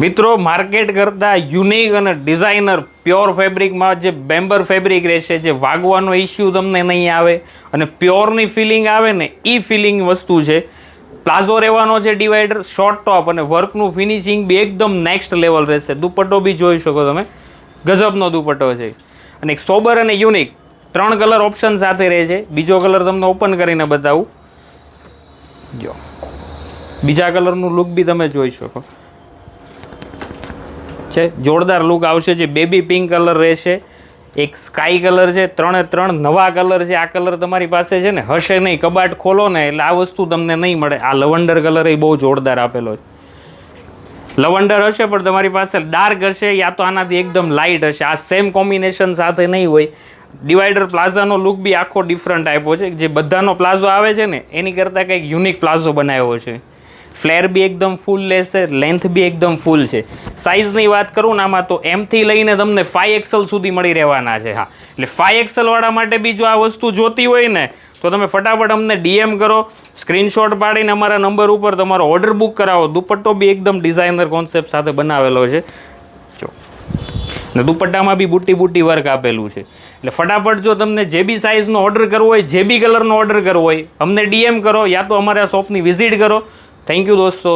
મિત્રો માર્કેટ કરતાં યુનિક અને ડિઝાઇનર પ્યોર ફેબ્રિકમાં જે બેમ્બર ફેબ્રિક રહેશે, જે વાગવાનો ઇસ્યુ તમને નહીં આવે અને પ્યોરની ફિલિંગ આવે ને એ ફિલિંગ વસ્તુ છે. પ્લાઝો રહેવાનો છે ડિવાઈડર, શોર્ટ ટોપ અને વર્કનું ફિનિશિંગ બી એકદમ નેક્સ્ટ લેવલ રહેશે. દુપટ્ટો બી જોઈ શકો તમે, ગજબનો દુપટ્ટો છે. અને એક સોબર અને યુનિક 3 કલર ઓપ્શન સાથે રહે છે. બીજો કલર તમને ઓપન કરીને બતાવું. જો બીજા કલરનું લુક બી તમે જોઈ શકો છે, જોરદાર લુક આવશે. જે બેબી પિંક કલર રહેશે, એક સ્કાય કલર છે, 3 નવા કલર છે. આ કલર તમારી પાસે છે ને હશે નહીં, કબાટ ખોલો ને એટલે આ વસ્તુ તમને નહીં મળે. આ લવંડર કલર એ બહુ જોરદાર આપેલો છે. લવંડર હશે પણ તમારી પાસે ડાર્ક હશે યા તો આનાથી એકદમ લાઇટ હશે. આ સેમ કોમ્બિનેશન સાથે નહીં હોય. ડિવાઈડર પ્લાઝાનો લુક બી આખો ડિફરન્ટ આપ્યો છે. જે બધાનો પ્લાઝો આવે છે ને એની કરતાં કંઈક યુનિક પ્લાઝો બનાવ્યો છે. ફ્લેર બી એકદમ ફૂલ લેશે, લેન્થ બી એકદમ ફૂલ છે. સાઇઝની વાત કરું ને આમાં તો એમથી લઈને તમને 5XL સુધી મળી રહેવાના છે. હા, એટલે 5XL વાળા માટે બી જો આ વસ્તુ જોતી હોય ને તો તમે ફટાફટ અમને DM કરો, સ્ક્રીનશોટ પાડીને અમારા નંબર ઉપર તમારો ઓર્ડર બુક કરાવો. દુપટ્ટો બી એકદમ ડિઝાઇનર કોન્સેપ્ટ સાથે બનાવેલો છે. જો ને દુપટ્ટામાં બી બુટ્ટી વર્ક આપેલું છે. એટલે ફટાફટ જો તમને જે બી સાઇઝનો ઓર્ડર કરવો હોય, જે બી કલરનો ઓર્ડર કરવો હોય, અમને DM કરો યા તો અમારા શોપની વિઝિટ કરો. થેન્ક યુ દોસ્તો.